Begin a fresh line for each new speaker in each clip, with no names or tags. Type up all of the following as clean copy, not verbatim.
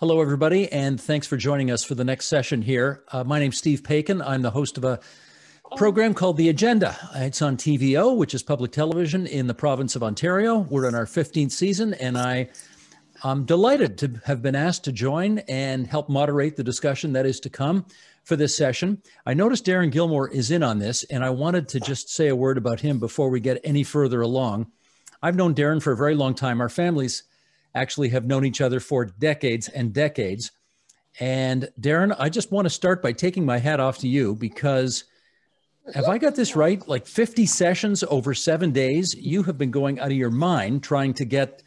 Hello, everybody, and thanks for joining us for the next session here. My name's Steve Paikin. I'm the host of a program called The Agenda. It's on TVO, which is public television in the province of Ontario. We're in our 15th season, and I'm delighted to have been asked to join and help moderate the discussion that is to come for this session. I noticed Darren Gilmore is in on this, and I wanted to just say a word about him before we get any further along. I've known Darren for a very long time. Our families actually have known each other for decades and decades. And Darren, I just want to start by taking my hat off to you because, have I got this right? Like 50 sessions over 7 days, you have been going out of your mind trying to get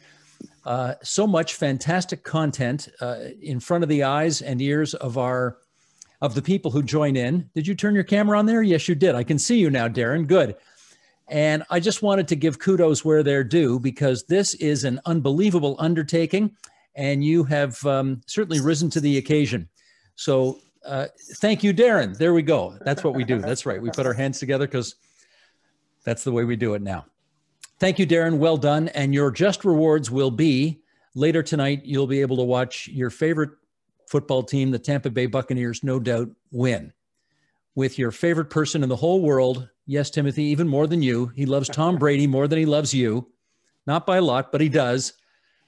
so much fantastic content in front of the eyes and ears of the people who join in. Did you turn your camera on there? Yes, you did. I can see you now, Darren. Good. And I just wanted to give kudos where they're due because this is an unbelievable undertaking and you have certainly risen to the occasion. So thank you, Darren. There we go. That's what we do. That's right. We put our hands together because that's the way we do it now. Thank you, Darren. Well done. And your just rewards will be later tonight. You'll be able to watch your favorite football team, the Tampa Bay Buccaneers, no doubt win with your favorite person in the whole world. Yes, Timothy, even more than you. He loves Tom Brady more than he loves you. Not by a lot, but he does.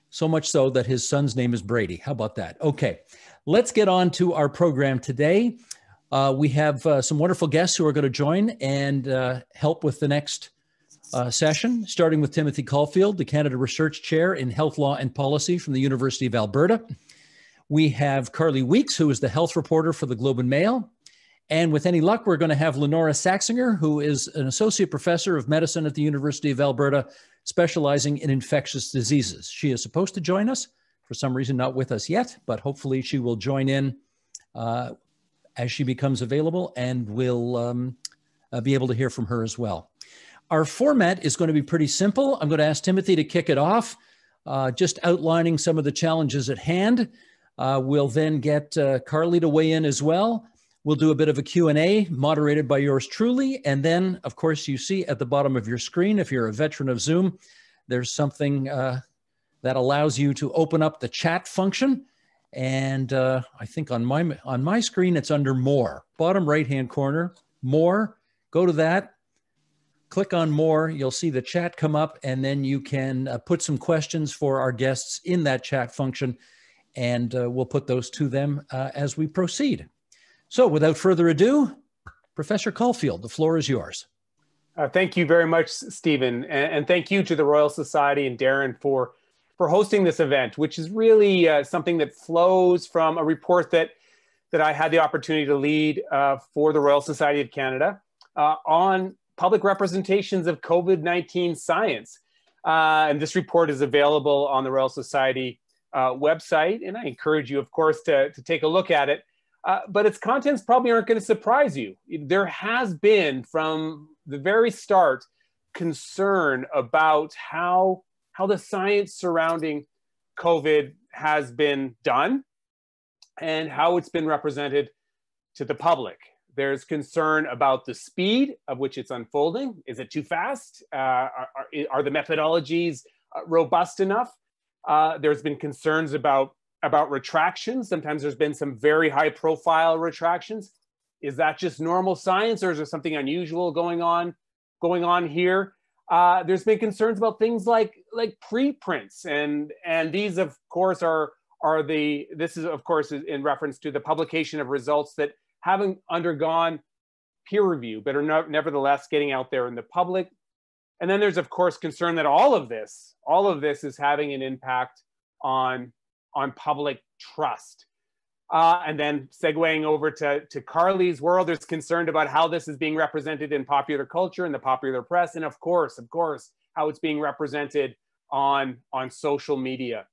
So much so that his son's name is Brady. How about that? Okay, let's get on to our program today. We have some wonderful guests who are going to join and help with the next session, starting with Timothy Caulfield, the Canada Research Chair in Health Law and Policy from the University of Alberta. We have Carly Weeks, who is the health reporter for the Globe and Mail. And with any luck, we're going to have Lenora Saxinger, who is an associate professor of medicine at the University of Alberta, specializing in infectious diseases. She is supposed to join us, for some reason not with us yet, but hopefully she will join in as she becomes available, and we'll be able to hear from her as well. Our format is going to be pretty simple. I'm going to ask Timothy to kick it off, just outlining some of the challenges at hand. We'll then get Carly to weigh in as well. We'll do a bit of a Q&A moderated by yours truly. And then, of course, you see at the bottom of your screen, if you're a veteran of Zoom, there's something that allows you to open up the chat function. And I think on my screen, it's under More. Bottom right-hand corner, More. Go to that. Click on More. You'll see the chat come up. And then you can put some questions for our guests in that chat function. And we'll put those to them as we proceed. So without further ado, Professor Caulfield, the floor is yours.
Thank you very much, Stephen. And thank you to the Royal Society and Darren for hosting this event, which is really something that flows from a report that I had the opportunity to lead for the Royal Society of Canada on public representations of COVID-19 science. And this report is available on the Royal Society website. And I encourage you, of course, to take a look at it. But its contents probably aren't going to surprise you. There has been, from the very start, concern about how the science surrounding COVID has been done and how it's been represented to the public. There's concern about the speed of which it's unfolding. Is it too fast? Are the methodologies robust enough? There's been concerns about retractions. Sometimes there's been some very high profile retractions. Is that just normal science, or is there something unusual going on here? There's been concerns about things like preprints, and these of course this is of course in reference to the publication of results that haven't undergone peer review, but are nevertheless getting out there in the public. And then there's of course concern that all of this is having an impact on public trust. And then segueing over to Carly's world, there's concern about how this is being represented in popular culture and the popular press, and of course, how it's being represented on social media.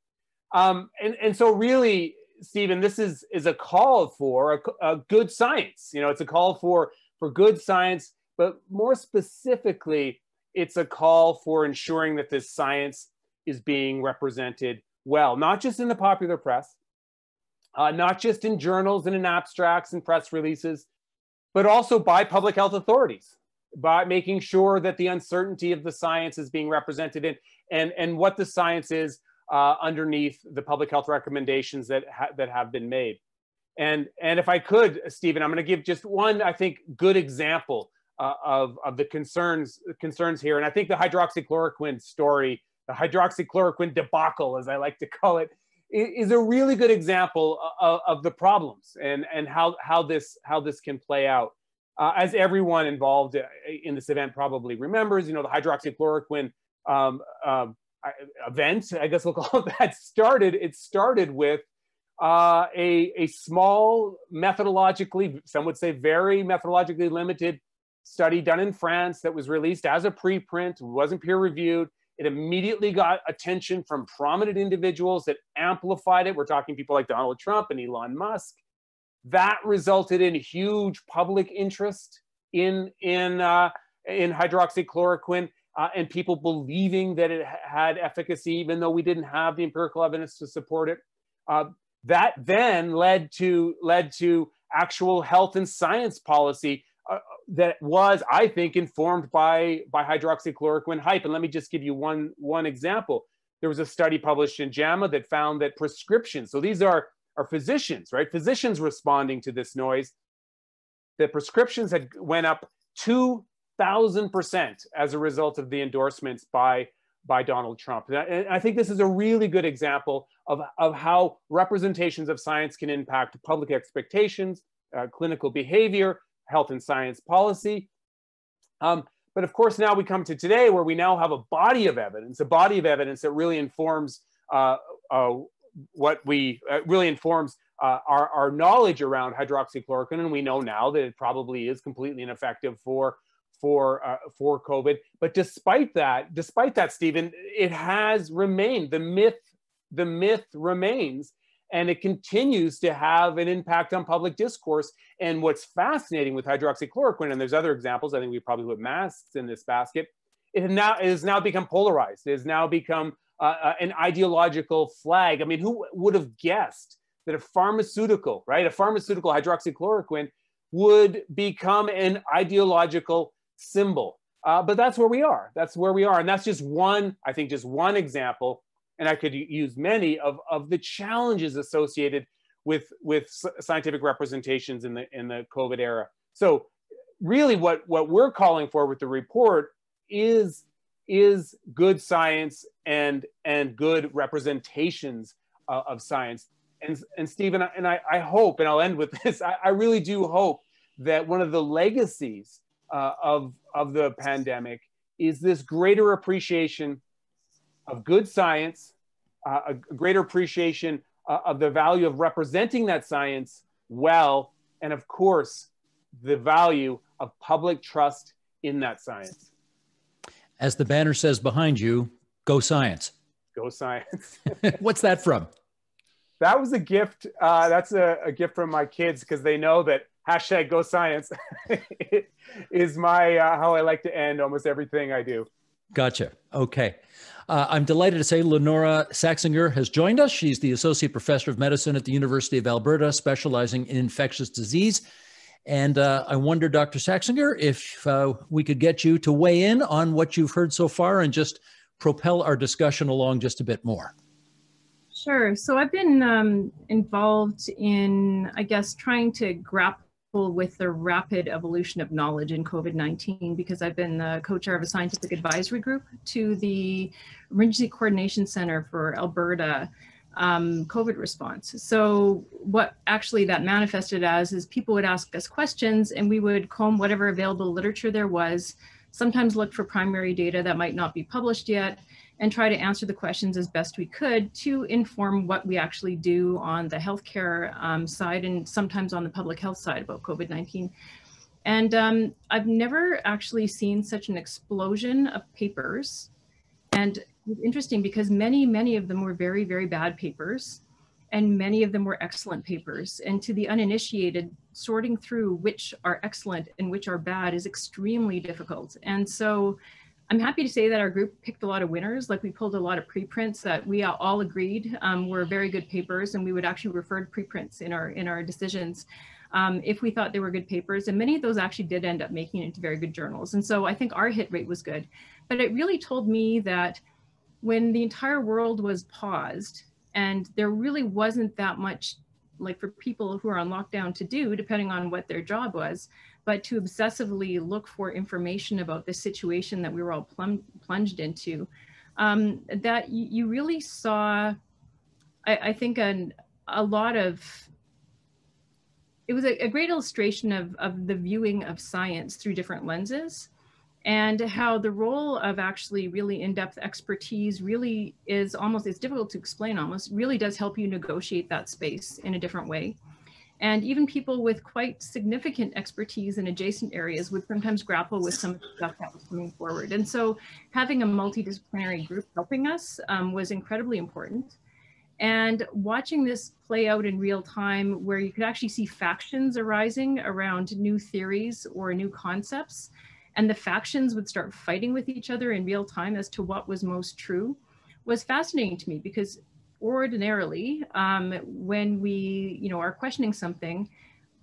And so really, Stephen, this is a call for a good science. You know, it's a call for good science, but more specifically, it's a call for ensuring that this science is being represented well, not just in the popular press, not just in journals and in abstracts and press releases, but also by public health authorities, by making sure that the uncertainty of the science is being represented in, and what the science is underneath the public health recommendations that have been made. And if I could, Stephen, I'm going to give just one, I think, good example of the concerns here. And I think the hydroxychloroquine story, the hydroxychloroquine debacle, as I like to call it, is a really good example of the problems and how this can play out. As everyone involved in this event probably remembers, the hydroxychloroquine event, I guess we'll call it that, it started with a small, methodologically, some would say very methodologically limited study done in France that was released as a preprint, wasn't peer reviewed. It immediately got attention from prominent individuals that amplified it. We're talking people like Donald Trump and Elon Musk. That resulted in huge public interest in hydroxychloroquine and people believing that it had efficacy, even though we didn't have the empirical evidence to support it. That then led to actual health and science policy that was, I think, informed by hydroxychloroquine hype. And let me just give you one example. There was a study published in JAMA that found that prescriptions, so these are physicians, right? Physicians responding to this noise, that prescriptions had went up 2,000% as a result of the endorsements by Donald Trump. And I think this is a really good example of how representations of science can impact public expectations, clinical behavior, health and science policy. But of course, now we come to today where we now have a body of evidence that really informs our knowledge around hydroxychloroquine. And we know now that it probably is completely ineffective for COVID. But despite that, Stephen, it has remained, the myth remains, and it continues to have an impact on public discourse. And what's fascinating with hydroxychloroquine, and there's other examples, I think we probably put masks in this basket, it has now become polarized. It has now become an ideological flag. I mean, who would have guessed that a pharmaceutical hydroxychloroquine would become an ideological symbol? But that's where we are. And that's just one example. And I could use many of the challenges associated with scientific representations in the COVID era. So really what we're calling for with the report is good science and good representations of science. And Stephen, and I hope, and I'll end with this, I really do hope that one of the legacies of the pandemic is this greater appreciation of good science, a greater appreciation of the value of representing that science well, and of course, the value of public trust in that science.
As the banner says behind you, go science.
Go science.
What's that from?
That was a gift. That's a gift from my kids because they know that #Go Science is my how I like to end almost everything I do.
Gotcha. Okay. I'm delighted to say Lenora Saxinger has joined us. She's the Associate Professor of Medicine at the University of Alberta, specializing in infectious disease. And I wonder, Dr. Saxinger, if we could get you to weigh in on what you've heard so far and just propel our discussion along just a bit more.
Sure. So I've been involved in, I guess, trying to grapple with the rapid evolution of knowledge in COVID-19 because I've been the co-chair of a scientific advisory group to the Emergency Coordination Center for Alberta COVID response. So what actually that manifested as is people would ask us questions and we would comb whatever available literature there was, sometimes look for primary data that might not be published yet, and try to answer the questions as best we could to inform what we actually do on the healthcare side and sometimes on the public health side about COVID-19. And I've never actually seen such an explosion of papers. And it was interesting because many of them were very, very bad papers, and many of them were excellent papers. And to the uninitiated, sorting through which are excellent and which are bad is extremely difficult. And so I'm happy to say that our group picked a lot of winners. Like we pulled a lot of preprints that we all agreed were very good papers, and we would actually refer to preprints in our decisions if we thought they were good papers. And many of those actually did end up making it into very good journals. And so I think our hit rate was good. But it really told me that when the entire world was paused and there really wasn't that much, like, for people who are on lockdown to do, depending on what their job was, but to obsessively look for information about the situation that we were all plunged into, that you really saw, I think, a lot of, it was a great illustration of the viewing of science through different lenses, and how the role of actually really in-depth expertise really is almost, it's difficult to explain almost, really does help you negotiate that space in a different way. And even people with quite significant expertise in adjacent areas would sometimes grapple with some of the stuff that was coming forward. And so having a multidisciplinary group helping us was incredibly important. And watching this play out in real time, where you could actually see factions arising around new theories or new concepts, and the factions would start fighting with each other in real time as to what was most true, was fascinating to me. Because ordinarily, when we are questioning something,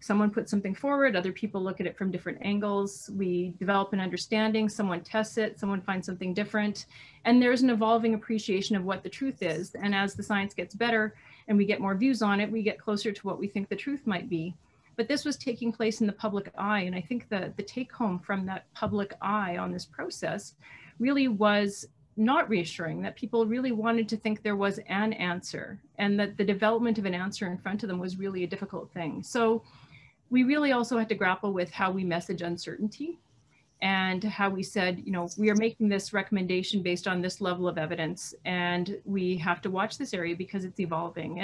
someone puts something forward, other people look at it from different angles, we develop an understanding, someone tests it, someone finds something different, and there's an evolving appreciation of what the truth is. And as the science gets better and we get more views on it, we get closer to what we think the truth might be. But this was taking place in the public eye, and I think the take home from that public eye on this process really was not reassuring, that people really wanted to think there was an answer, and that the development of an answer in front of them was really a difficult thing. So we really also had to grapple with how we message uncertainty, and how we said, we are making this recommendation based on this level of evidence, and we have to watch this area because it's evolving.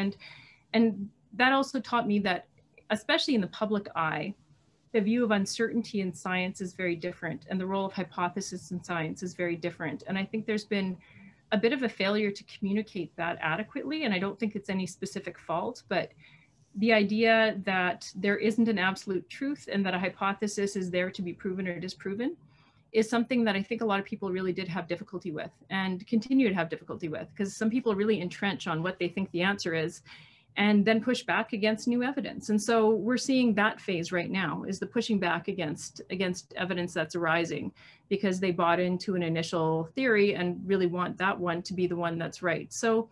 And that also taught me that, especially in the public eye, the view of uncertainty in science is very different, and the role of hypothesis in science is very different. And I think there's been a bit of a failure to communicate that adequately, and I don't think it's any specific fault, but the idea that there isn't an absolute truth and that a hypothesis is there to be proven or disproven is something that I think a lot of people really did have difficulty with, and continue to have difficulty with, because some people really entrench on what they think the answer is and then push back against new evidence. And so we're seeing that phase right now, is the pushing back against evidence that's arising, because they bought into an initial theory and really want that one to be the one that's right. So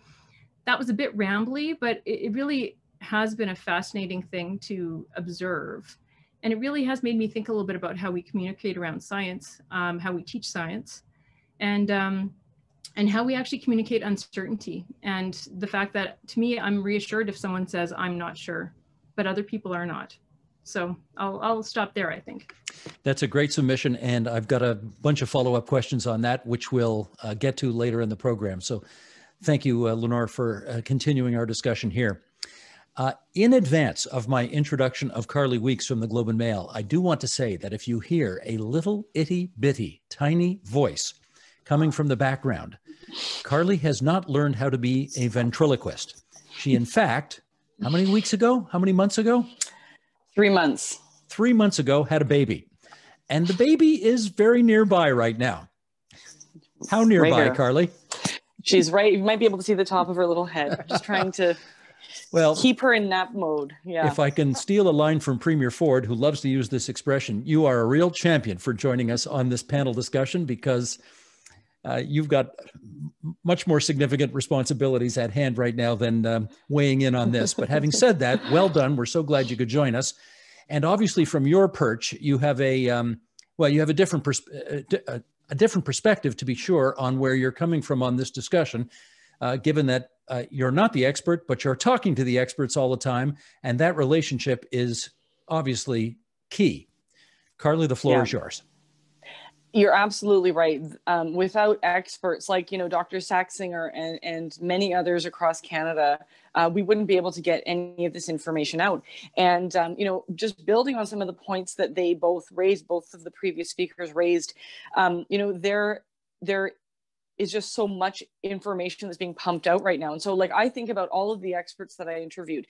that was a bit rambly, but it really has been a fascinating thing to observe. And it really has made me think a little bit about how we communicate around science, how we teach science, and how we actually communicate uncertainty. And the fact that, to me, I'm reassured if someone says, I'm not sure, but other people are not. So I'll stop there, I think.
That's a great submission. And I've got a bunch of follow-up questions on that, which we'll get to later in the program. So thank you, Lenore, for continuing our discussion here. In advance of my introduction of Carly Weeks from the Globe and Mail, I do want to say that if you hear a little itty bitty tiny voice coming from the background, Carly has not learned how to be a ventriloquist. She, in fact, how many months ago?
3 months.
3 months ago, had a baby. And the baby is very nearby right now. How nearby, right, Carly?
She's right. You might be able to see the top of her little head. Just trying to keep her in nap mode. Yeah.
If I can steal a line from Premier Ford, who loves to use this expression, you are a real champion for joining us on this panel discussion, because you've got much more significant responsibilities at hand right now than weighing in on this. But having said that, well done. We're so glad you could join us. And obviously, from your perch, you have a different perspective, to be sure, on where you're coming from on this discussion, given that you're not the expert, but you're talking to the experts all the time, and that relationship is obviously key. Carly, the floor is yours.
You're absolutely right. Without experts like, Dr. Saxinger and many others across Canada, we wouldn't be able to get any of this information out. And, just building on some of the points that they both raised, both of the previous speakers raised, there is just so much information that's being pumped out right now. And so, I think about all of the experts that I interviewed.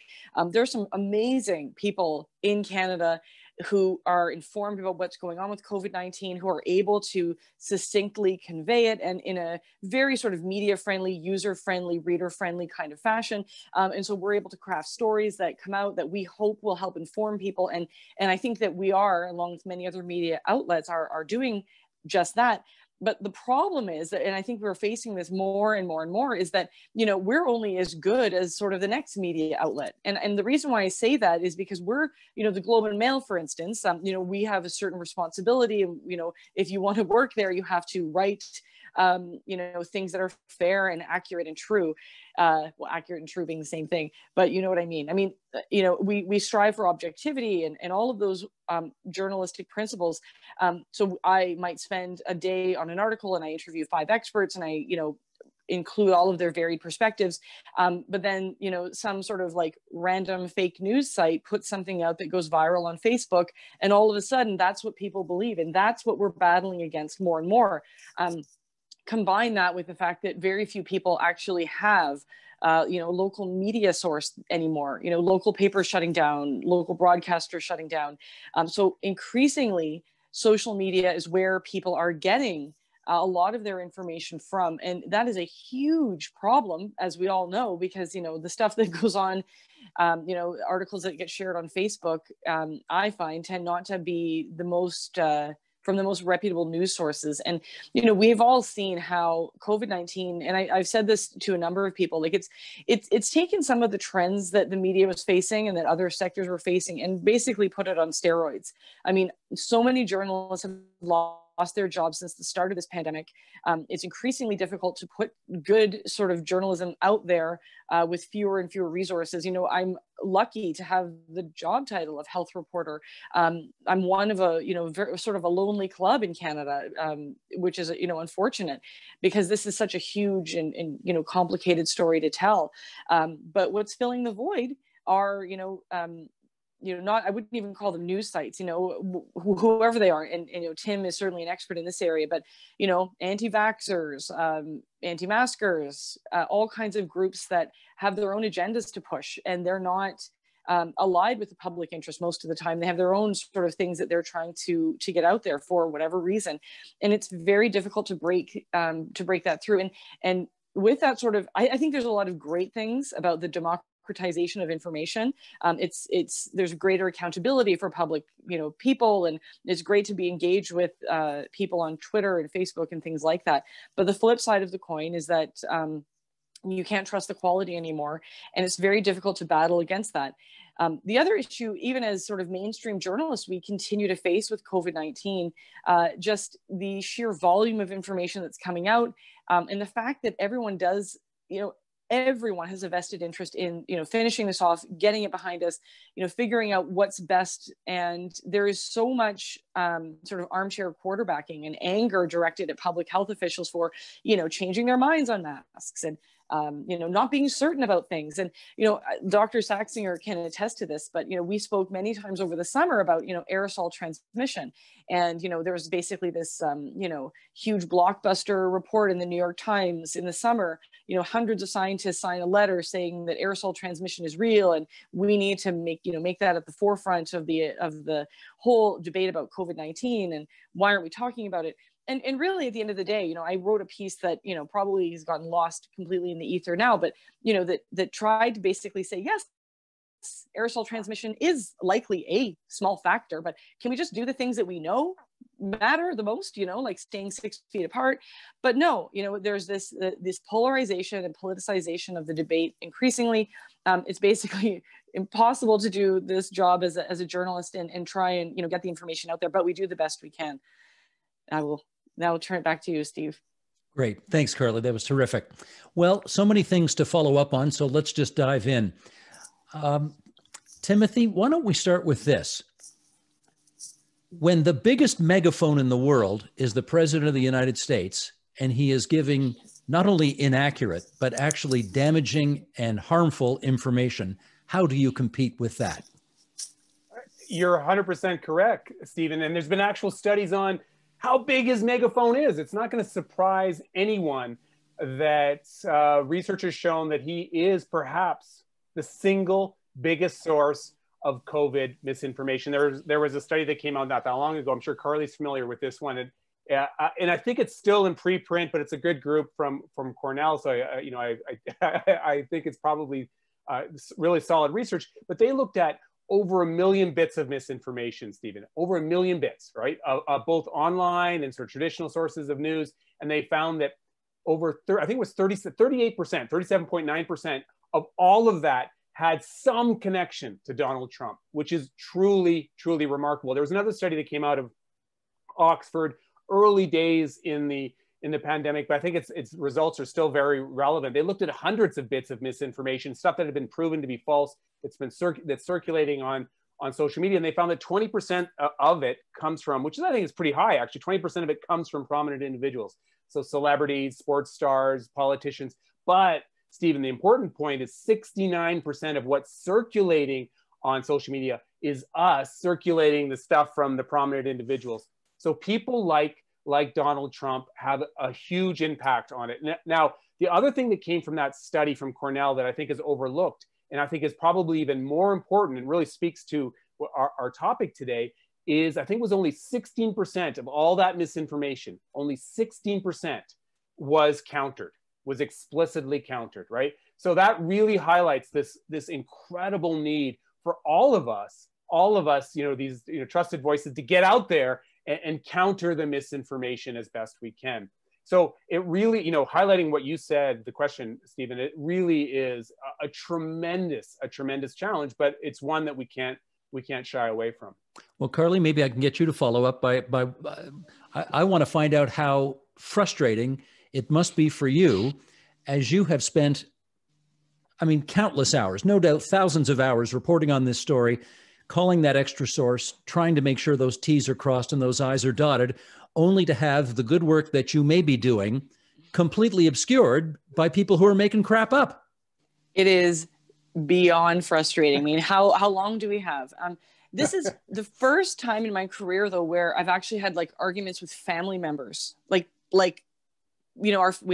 There's some amazing people in Canada who are informed about what's going on with COVID-19, who are able to succinctly convey it, and in a very sort of media-friendly, user-friendly, reader-friendly kind of fashion. And so we're able to craft stories that come out that we hope will help inform people. And I think that we are, along with many other media outlets, are doing just that. but the problem is that, and I think we're facing this more and more and more, is that, you know, we're only as good as sort of the next media outlet. And the reason why I say that is because we're, you know, the Globe and Mail, for instance, you know, we have a certain responsibility. And, you know, if you want to work there, you have to write, you know, things that are fair and accurate and true. Well, accurate and true being the same thing, but you know what I mean? I mean, you know, we strive for objectivity and all of those journalistic principles. So I might spend a day on an article and I interview 5 experts and I, you know, include all of their varied perspectives. But then, you know, some sort of like random fake news site puts something out that goes viral on Facebook. And all of a sudden that's what people believe. And that's what we're battling against more and more. Combine that with the fact that very few people actually have, you know, local media source anymore, you know, local papers shutting down, local broadcasters shutting down. So increasingly, social media is where people are getting a lot of their information from. And that is a huge problem, as we all know, because, you know, the stuff that goes on, you know, articles that get shared on Facebook, I find tend not to be the most, from the most reputable news sources. And, you know, we've all seen how COVID-19, and I've said this to a number of people, like it's taken some of the trends that the media was facing and that other sectors were facing and basically put it on steroids. I mean, so many journalists have lost their jobs since the start of this pandemic. It's increasingly difficult to put good sort of journalism out there with fewer and fewer resources. You know, I'm lucky to have the job title of health reporter. I'm one of a, you know, sort of a lonely club in Canada, which is, you know, unfortunate because this is such a huge and you know, complicated story to tell. But what's filling the void are, you know, not, I wouldn't even call them news sites, you know, whoever they are. And, you know, Tim is certainly an expert in this area, but, you know, anti-vaxxers, anti-maskers, all kinds of groups that have their own agendas to push, and they're not allied with the public interest most of the time. They have their own sort of things that they're trying to get out there for whatever reason. And it's very difficult to break that through. And with that sort of, I think there's a lot of great things about the democratization of information. There's greater accountability for public, you know, people, and it's great to be engaged with people on Twitter and Facebook and things like that. But the flip side of the coin is that you can't trust the quality anymore, and it's very difficult to battle against that. The other issue, even as sort of mainstream journalists, we continue to face with COVID-19, just the sheer volume of information that's coming out, and the fact that everyone does, you know, everyone has a vested interest in, you know, finishing this off, getting it behind us, you know, figuring out what's best. And there is so much sort of armchair quarterbacking and anger directed at public health officials for, you know, changing their minds on masks and, you know, not being certain about things. And, you know, Dr. Saxinger can attest to this, but, you know, we spoke many times over the summer about, you know, aerosol transmission. And, you know, there was basically this, you know, huge blockbuster report in the New York Times in the summer, you know, hundreds of scientists sign a letter saying that aerosol transmission is real. And we need to make that at the forefront of the whole debate about COVID-19. And why aren't we talking about it? And really, at the end of the day, you know, I wrote a piece that, you know, probably has gotten lost completely in the ether now, but, you know, that tried to basically say, yes, aerosol transmission is likely a small factor, but can we just do the things that we know matter the most, you know, like staying 6 feet apart? But no, you know, there's this polarization and politicization of the debate increasingly. It's basically impossible to do this job as a journalist and try and, you know, get the information out there, but we do the best we can. I will now turn it back to you, Steve.
Great. Thanks, Carly. That was terrific. Well, so many things to follow up on, so let's just dive in. Timothy, why don't we start with this? When the biggest megaphone in the world is the President of the United States, and he is giving not only inaccurate, but actually damaging and harmful information, how do you compete with that?
You're 100% correct, Stephen. And there's been actual studies on how big his megaphone is. It's not going to surprise anyone that research has shown that he is perhaps the single biggest source of COVID misinformation. There was a study that came out not that long ago. I'm sure Carly's familiar with this one. And I think it's still in preprint, but it's a good group from Cornell. So, I think it's probably really solid research. But they looked at over 1 million bits of misinformation, Stephen, over 1 million bits, right? Both online and sort of traditional sources of news. And they found that I think it was 38%, 37.9% of all of that had some connection to Donald Trump, which is truly, truly remarkable. There was another study that came out of Oxford, early days in the pandemic, but I think its results are still very relevant. They looked at hundreds of bits of misinformation, stuff that had been proven to be false, that's circulating on social media, and they found that 20% of it comes from, which I think is pretty high actually, 20% of it comes from prominent individuals. So celebrities, sports stars, politicians. But Stephen, the important point is 69% of what's circulating on social media is us circulating the stuff from the prominent individuals. So people like Donald Trump have a huge impact on it. Now, the other thing that came from that study from Cornell that I think is overlooked, and I think is probably even more important and really speaks to our topic today, is I think it was only 16% of all that misinformation, only 16% was countered, was explicitly countered, right? So that really highlights this incredible need for all of us, these trusted voices, to get out there and counter the misinformation as best we can. So it really, highlighting what you said, the question, Stephen, it really is a tremendous challenge, but it's one that we can't shy away from.
Well, Carly, maybe I can get you to follow up I want to find out how frustrating it must be for you, as you have spent, countless hours, no doubt thousands of hours reporting on this story, calling that extra source, trying to make sure those T's are crossed and those I's are dotted, only to have the good work that you may be doing completely obscured by people who are making crap up.
It is beyond frustrating. How long do we have? This is the first time in my career, though, where I've actually had arguments with family members. We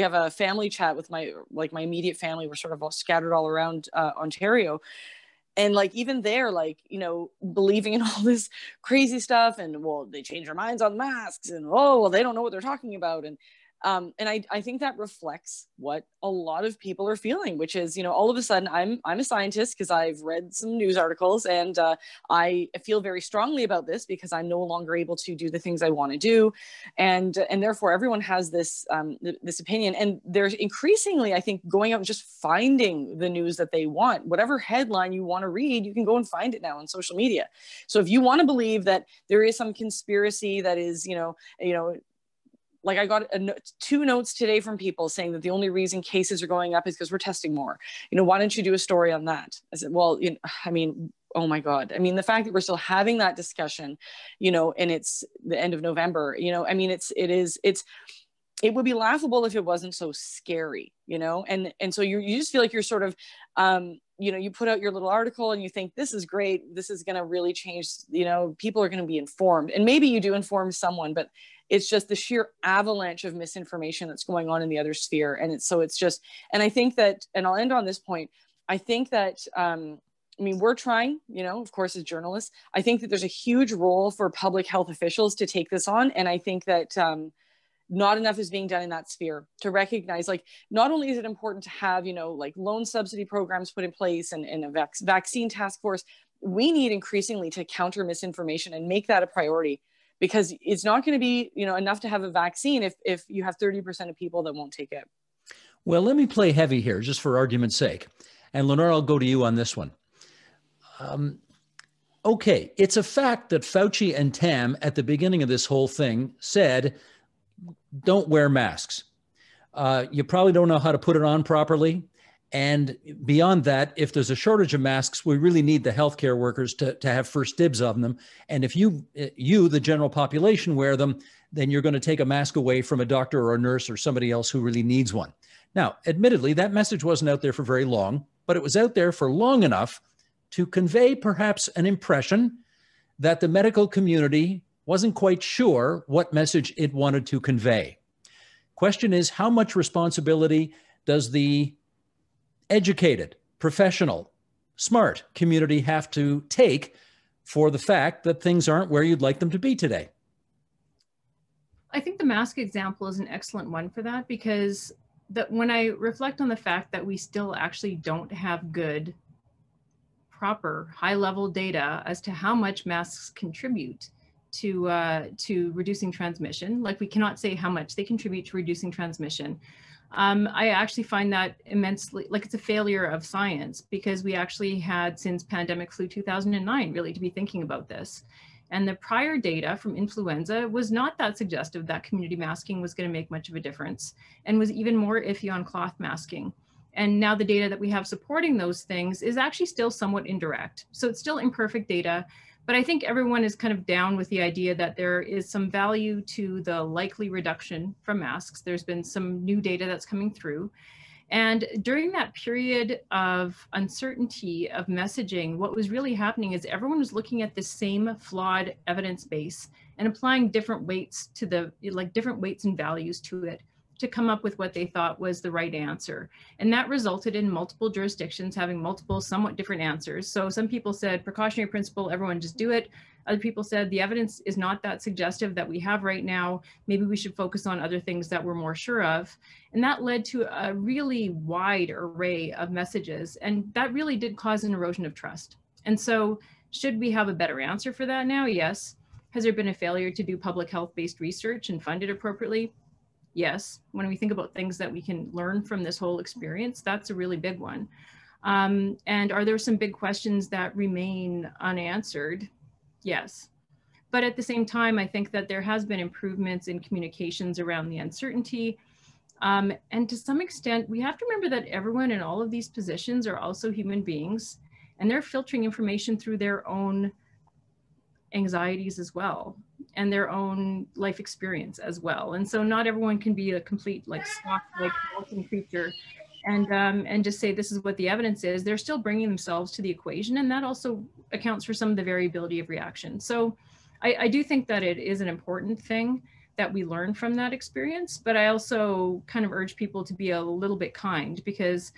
have a family chat with my immediate family. We're sort of all scattered all around Ontario. And even there, believing in all this crazy stuff, and they change their minds on masks, and they don't know what they're talking about. And I think that reflects what a lot of people are feeling, which is, all of a sudden I'm a scientist because I've read some news articles, and I feel very strongly about this because I'm no longer able to do the things I want to do. And therefore everyone has this opinion, and they're increasingly, I think, going out and just finding the news that they want. Whatever headline you want to read, you can go and find it now on social media. So if you want to believe that there is some conspiracy that is, I got 2 notes today from people saying that the only reason cases are going up is because we're testing more. Why don't you do a story on that? I said, well, oh my God. The fact that we're still having that discussion, and it's the end of November, it would be laughable if it wasn't so scary, and so you just feel like you're sort of, you put out your little article and you think, this is great. This is going to really change, people are going to be informed, and maybe you do inform someone, but it's just the sheer avalanche of misinformation that's going on in the other sphere. And and I think that, and I'll end on this point, I think that, we're trying, of course, as journalists, I think that there's a huge role for public health officials to take this on. And I think that not enough is being done in that sphere to recognize, not only is it important to have, loan subsidy programs put in place and a vaccine task force, we need increasingly to counter misinformation and make that a priority. Because it's not going to be, enough to have a vaccine if you have 30% of people that won't take it.
Well, let me play heavy here, just for argument's sake. And Lenore, I'll go to you on this one. Okay, it's a fact that Fauci and Tam at the beginning of this whole thing said, don't wear masks. You probably don't know how to put it on properly. And beyond that, if there's a shortage of masks, we really need the healthcare workers to have first dibs on them. And if you, the general population, wear them, then you're going to take a mask away from a doctor or a nurse or somebody else who really needs one. Now, admittedly, that message wasn't out there for very long, but it was out there for long enough to convey perhaps an impression that the medical community wasn't quite sure what message it wanted to convey. Question is, how much responsibility does the educated, professional, smart community have to take for the fact that things aren't where you'd like them to be today?
I think the mask example is an excellent one for that, because when I reflect on the fact that we still actually don't have good proper high-level data as to how much masks contribute to reducing transmission. Like, we cannot say how much they contribute to reducing transmission. I actually find that immensely, like, it's a failure of science, because we actually had, since pandemic flu 2009, really to be thinking about this. And the prior data from influenza was not that suggestive that community masking was going to make much of a difference, and was even more iffy on cloth masking. And now the data that we have supporting those things is actually still somewhat indirect. So it's still imperfect data, but I think everyone is kind of down with the idea that there is some value to the likely reduction from masks. There's been some new data that's coming through. And during that period of uncertainty of messaging, what was really happening is everyone was looking at the same flawed evidence base and applying different weights to the, like, different weights and values to it to come up with what they thought was the right answer. And that resulted in multiple jurisdictions having multiple somewhat different answers. So some people said precautionary principle, everyone just do it. Other people said the evidence is not that suggestive that we have right now. Maybe we should focus on other things that we're more sure of. And that led to a really wide array of messages. And that really did cause an erosion of trust. And so should we have a better answer for that now? Yes. Has there been a failure to do public health-based research and fund it appropriately? Yes. When we think about things that we can learn from this whole experience, that's a really big one. And are there some big questions that remain unanswered? Yes. But at the same time, I think that there has been improvements in communications around the uncertainty. And to some extent, we have to remember that everyone in all of these positions are also human beings, and they're filtering information through their own anxieties as well, and their own life experience as well. And so not everyone can be a complete, like, stock, like, walking creature and just say this is what the evidence is. They're still bringing themselves to the equation, and that also accounts for some of the variability of reaction. So I do think that it is an important thing that we learn from that experience, but I also kind of urge people to be a little bit kind, because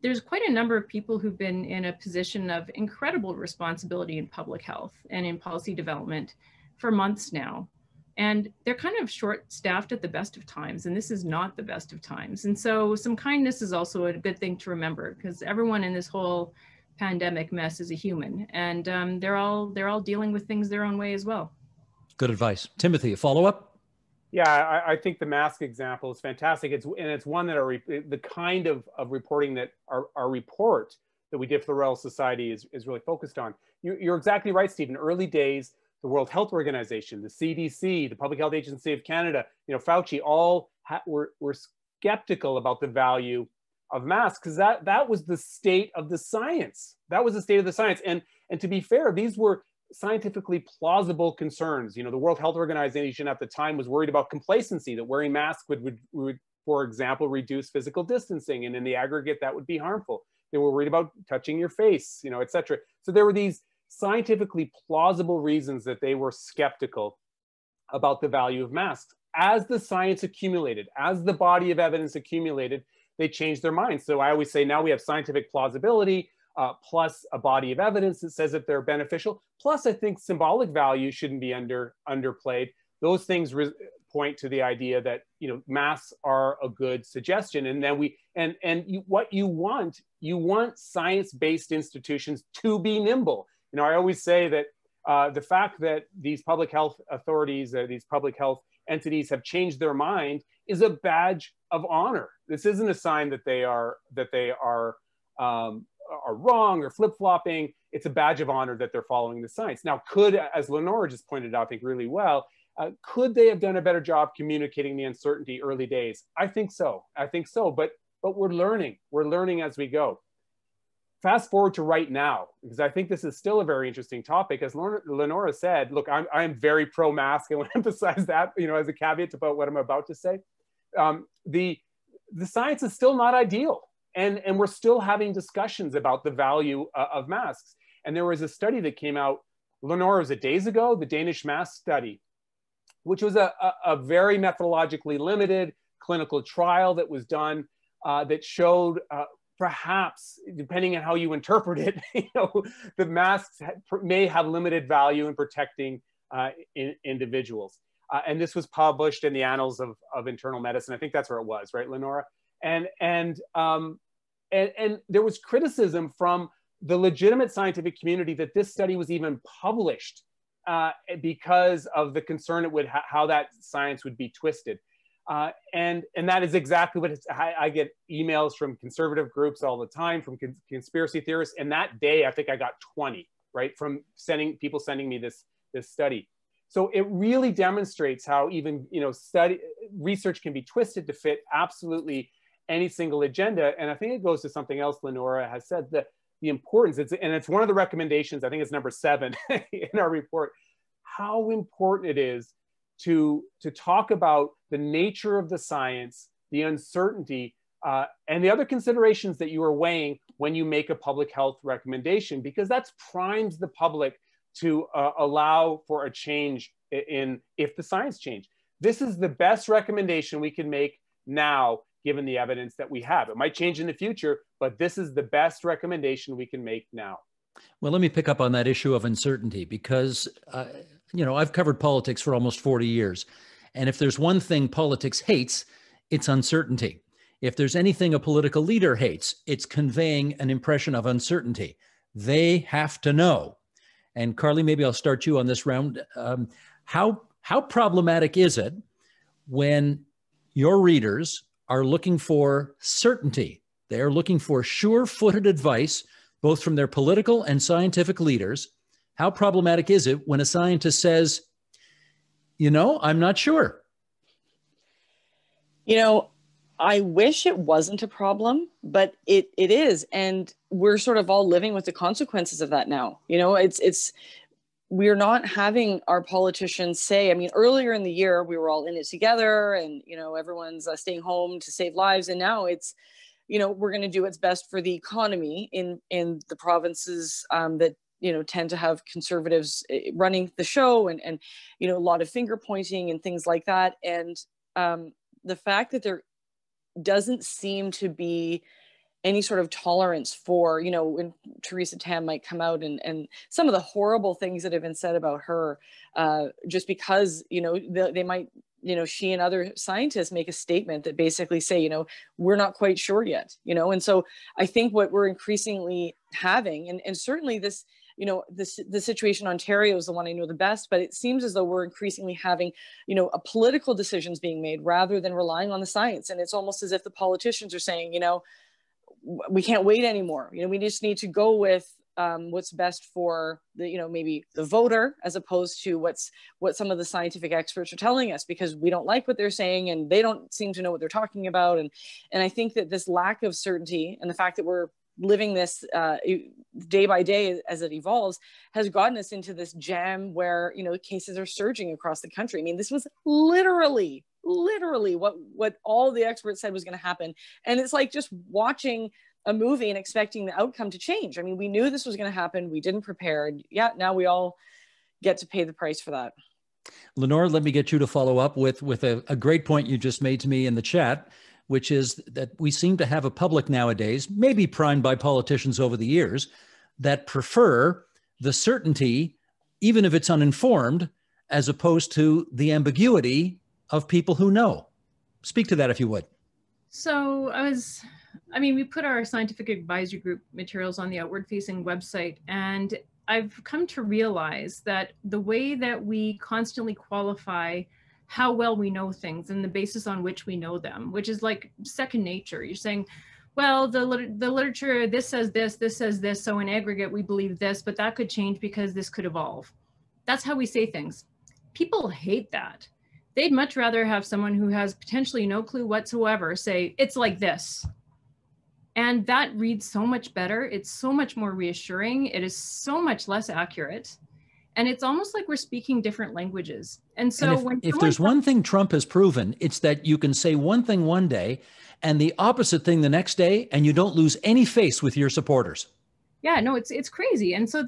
there's quite a number of people who've been in a position of incredible responsibility in public health and in policy development for months now. And they're kind of short-staffed at the best of times, and this is not the best of times. And so some kindness is also a good thing to remember, because everyone in this whole pandemic mess is a human, and they're all dealing with things their own way as well. Good advice. Timothy, a follow-up?
Yeah, I think the mask example is fantastic. It's one that the kind of reporting that our report that we did for the Royal Society is really focused on. You're exactly right, Stephen. Early days, the World Health Organization, the CDC, the Public Health Agency of Canada, Fauci, all were skeptical about the value of masks, because that was the state of the science. That was the state of the science. And to be fair, these were scientifically plausible concerns. The World Health Organization at the time was worried about complacency, that wearing masks would, for example, reduce physical distancing, and in the aggregate that would be harmful. They were worried about touching your face, et cetera. So there were these scientifically plausible reasons that they were skeptical about the value of masks. As the science accumulated, as the body of evidence accumulated, they changed their minds. So I always say now we have scientific plausibility, plus a body of evidence that says that they're beneficial. Plus, I think symbolic value shouldn't be underplayed. Those things point to the idea that masks are a good suggestion. And then what you want science-based institutions to be nimble. I always say that the fact that these public health authorities, these public health entities have changed their mind is a badge of honor. This isn't a sign that they are wrong or flip-flopping. It's a badge of honor that they're following the science. Now, as Lenora just pointed out, I think really well, could they have done a better job communicating the uncertainty early days? I think so. But we're learning. We're learning as we go. Fast forward to right now, because I think this is still a very interesting topic. As Lenora said, look, I am very pro-mask. I want to emphasize that, as a caveat about what I'm about to say. The science is still not ideal. And we're still having discussions about the value of masks. And there was a study that came out, Lenora, was it days ago? The Danish mask study, which was a very methodologically limited clinical trial that was done that showed perhaps, depending on how you interpret it, the masks may have limited value in protecting individuals. And this was published in the Annals of Internal Medicine. I think that's where it was, right, Lenora? And there was criticism from the legitimate scientific community that this study was even published because of the concern it would how that science would be twisted. And that is exactly what I get emails from conservative groups all the time, from conspiracy theorists. And that day, I think I got 20, right, from people sending me this study. So it really demonstrates how even, research can be twisted to fit absolutely any single agenda. And I think it goes to something else Lenora has said, that the importance, and it's one of the recommendations, I think it's number 7 in our report, how important it is to talk about the nature of the science, the uncertainty, and the other considerations that you are weighing when you make a public health recommendation, because that's primes the public to allow for a change if the science change. This is the best recommendation we can make now, given the evidence that we have. It might change in the future, but this is the best recommendation we can make now.
Well, let me pick up on that issue of uncertainty, because, I've covered politics for almost 40 years. And if there's one thing politics hates, it's uncertainty. If there's anything a political leader hates, it's conveying an impression of uncertainty. They have to know. And Carly, maybe I'll start you on this round. How problematic is it when your readers are looking for certainty? They are looking for sure-footed advice, both from their political and scientific leaders. How problematic is it when a scientist says, I'm not sure?
I wish it wasn't a problem, but it is. And we're sort of all living with the consequences of that now. We're not having our politicians say, earlier in the year, we were all in it together and, everyone's staying home to save lives. And now it's, we're going to do what's best for the economy in the provinces that, tend to have conservatives running the show and a lot of finger pointing and things like that. And the fact that there doesn't seem to be any sort of tolerance for, when Theresa Tam might come out and some of the horrible things that have been said about her, just because, they might, she and other scientists make a statement that basically say, we're not quite sure yet, and so I think what we're increasingly having, and certainly this, the situation in Ontario is the one I know the best, but it seems as though we're increasingly having, a political decisions being made rather than relying on the science. And it's almost as if the politicians are saying, we can't wait anymore. We just need to go with what's best for the, maybe the voter, as opposed to what some of the scientific experts are telling us, because we don't like what they're saying and they don't seem to know what they're talking about. And I think that this lack of certainty and the fact that we're living this day by day as it evolves has gotten us into this jam where, cases are surging across the country. This was literally what all the experts said was going to happen. And it's like just watching a movie and expecting the outcome to change. We knew this was going to happen. We didn't prepare. And now we all get to pay the price for that.
Lenore, let me get you to follow up with a great point you just made to me in the chat, which is that we seem to have a public nowadays, maybe primed by politicians over the years, that prefer the certainty, even if it's uninformed, as opposed to the ambiguity of people who know. Speak to that if you would.
So we put our scientific advisory group materials on the outward facing website, and I've come to realize that the way that we constantly qualify how well we know things and the basis on which we know them, which is like second nature. You're saying, well, the literature, this says this, so in aggregate we believe this, but that could change because this could evolve. That's how we say things. People hate that. They'd much rather have someone who has potentially no clue whatsoever say, it's like this. And that reads so much better. It's so much more reassuring. It is so much less accurate. And it's almost like we're speaking different languages. And so
if there's one thing Trump has proven, it's that you can say one thing one day and the opposite thing the next day, and you don't lose any face with your supporters.
Yeah, no, it's crazy. And so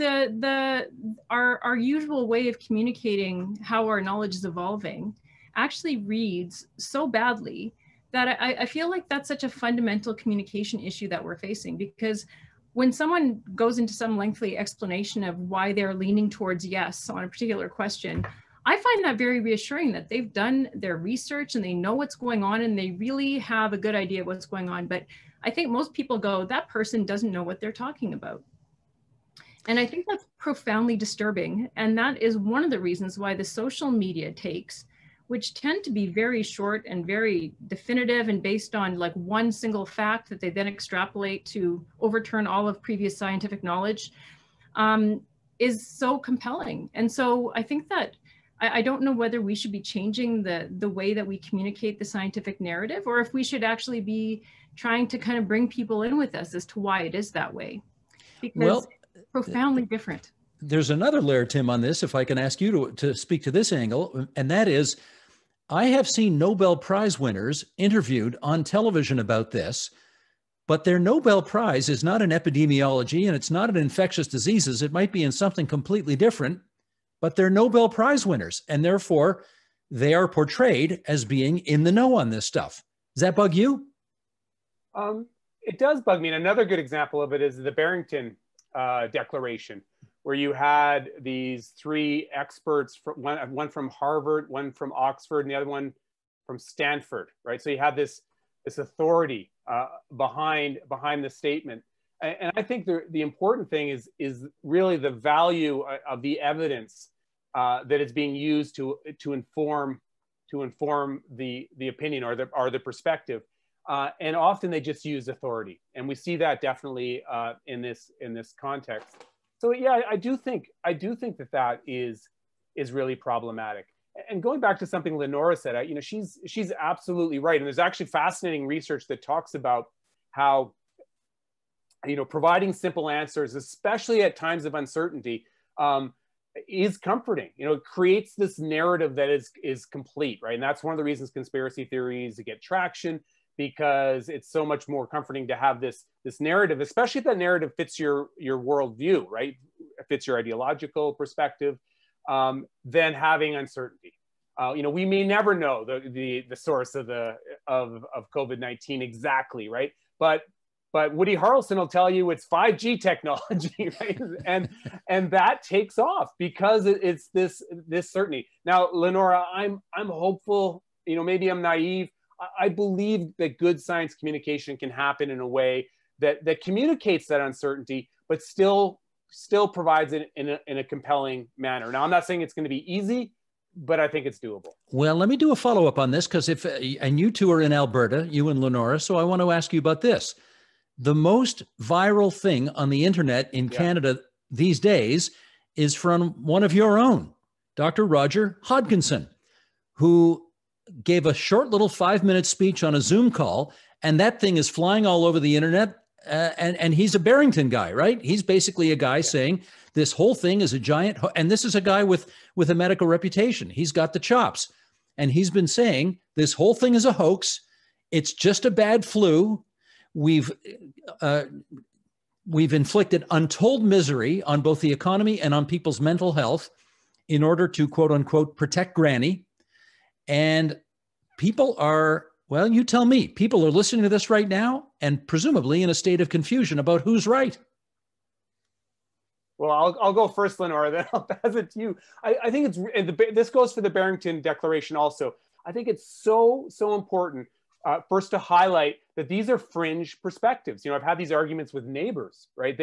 our usual way of communicating how our knowledge is evolving actually reads so badly that I feel like that's such a fundamental communication issue that we're facing, because when someone goes into some lengthy explanation of why they're leaning towards yes on a particular question, I find that very reassuring that they've done their research and they know what's going on and they really have a good idea of what's going on. But I think most people go, that person doesn't know what they're talking about. And I think that's profoundly disturbing. And that is one of the reasons why the social media takes, which tend to be very short and very definitive and based on like one single fact that they then extrapolate to overturn all of previous scientific knowledge, is so compelling. And so I think that I don't know whether we should be changing the way that we communicate the scientific narrative, or if we should actually be trying to kind of bring people in with us as to why it is that way. Because it's profoundly different.
There's another layer, Tim, on this, if I can ask you to speak to this angle, and that is, I have seen Nobel Prize winners interviewed on television about this, but their Nobel Prize is not in epidemiology and it's not in infectious diseases. It might be in something completely different, but they're Nobel Prize winners, and therefore they are portrayed as being in the know on this stuff. Does that bug you?
It does bug me. And another good example of it is the Barrington Declaration, where you had these three experts, one from Harvard, one from Oxford, and the other one from Stanford, right? So you have this authority behind the statement. And I think the important thing is really the value of the evidence that is being used to inform the opinion or the perspective. And often they just use authority, and we see that definitely in this context. So yeah, I do think that is really problematic. And going back to something Lenora said, she's absolutely right. And there's actually fascinating research that talks about how providing simple answers, especially at times of uncertainty, is comforting. It creates this narrative that is complete, right? And that's one of the reasons conspiracy theories get traction, because it's so much more comforting to have this narrative, especially if that narrative fits your worldview, right? It fits your ideological perspective, than having uncertainty. We may never know the source of COVID-19 exactly, right? But Woody Harrelson will tell you it's 5G technology, right? And that takes off because it's this certainty. Now, Lenora, I'm hopeful. Maybe I'm naive. I believe that good science communication can happen in a way that communicates that uncertainty, but still provides it in a compelling manner. Now, I'm not saying it's going to be easy, but I think it's doable.
Well, let me do a follow-up on this, because and you two are in Alberta, you and Lenora, so I want to ask you about this. The most viral thing on the internet in Canada these days is from one of your own, Dr. Roger Hodgkinson, who gave a short little 5-minute speech on a Zoom call, and that thing is flying all over the internet. And he's a Barrington guy, right? He's basically a guy saying this whole thing is a giant, and this is a guy with a medical reputation. He's got the chops, and he's been saying this whole thing is a hoax. It's just a bad flu. We've inflicted untold misery on both the economy and on people's mental health in order to, quote unquote, protect Granny. And people are, well, you tell me, people are listening to this right now and presumably in a state of confusion about who's right.
Well, I'll go first, Lenora, then I'll pass it to you. I think this goes for the Barrington Declaration also. I think it's so important first to highlight that these are fringe perspectives. I've had these arguments with neighbors, right?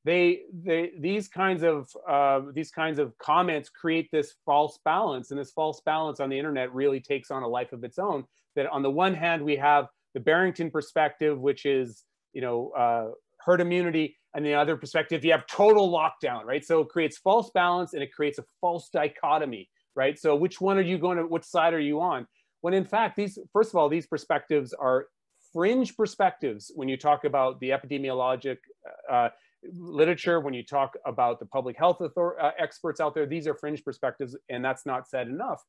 These kinds of comments create this false balance, and this false balance on the internet really takes on a life of its own. That on the one hand, we have the Barrington perspective, which is herd immunity, and the other perspective, you have total lockdown, right? So it creates false balance and it creates a false dichotomy, right? So which side are you on? When in fact, first of all, these perspectives are fringe perspectives. When you talk about the epidemiologic literature, when you talk about the public health experts out there, these are fringe perspectives, and that's not said enough.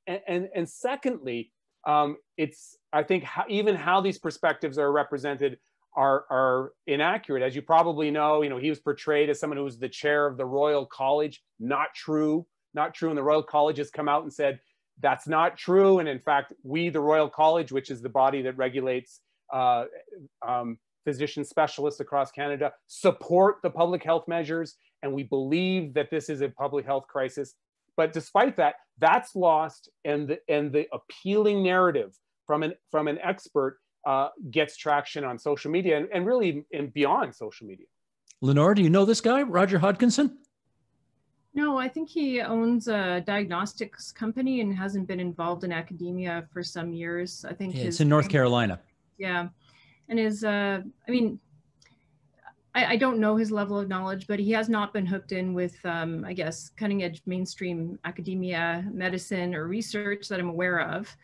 And secondly, I think even how these perspectives are represented are inaccurate. As you probably know, he was portrayed as someone who was the chair of the Royal College. Not true. And the Royal College has come out and said that's not true. And in fact, we, the Royal College, which is the body that regulates physician specialists across Canada, support the public health measures, and we believe that this is a public health crisis. But despite that, that's lost, and the appealing narrative from an expert gets traction on social media and really beyond social media.
Lenore, do you know this guy, Roger Hodkinson?
No, I think he owns a diagnostics company and hasn't been involved in academia for some years. I think
It's in North Carolina.
Yeah. And I don't know his level of knowledge, but he has not been hooked in with, I guess, cutting edge mainstream academia, medicine, or research that I'm aware of.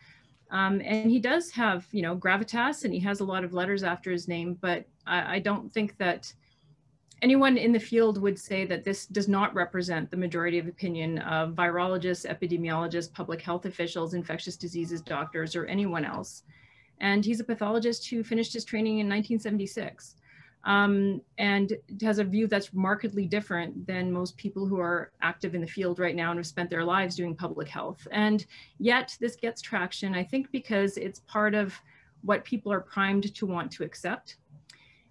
And he does have, gravitas, and he has a lot of letters after his name, but I don't think that anyone in the field would say that this does not represent the majority of opinion of virologists, epidemiologists, public health officials, infectious diseases doctors, or anyone else. And he's a pathologist who finished his training in 1976 and has a view that's markedly different than most people who are active in the field right now and have spent their lives doing public health. And yet this gets traction, I think, because it's part of what people are primed to want to accept.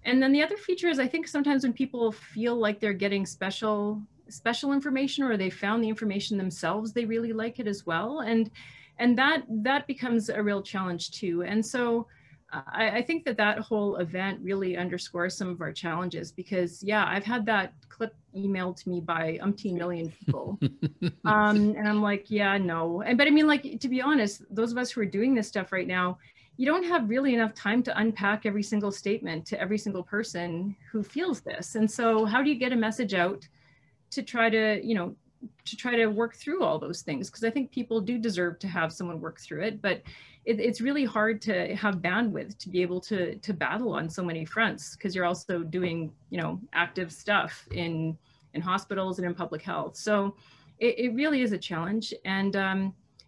And then the other feature is, I think sometimes when people feel like they're getting special information, or they found the information themselves, they really like it as well. And that becomes a real challenge too. And so I think that whole event really underscores some of our challenges, because yeah, I've had that clip emailed to me by umpteen million people. And I'm like, yeah, no. But I mean, like, to be honest, those of us who are doing this stuff right now, you don't have really enough time to unpack every single statement to every single person who feels this. And so how do you get a message out to try to work through all those things? Because I think people do deserve to have someone work through it, but it's really hard to have bandwidth to be able to battle on so many fronts, because you're also doing, active stuff in hospitals and in public health. So it really is a challenge. And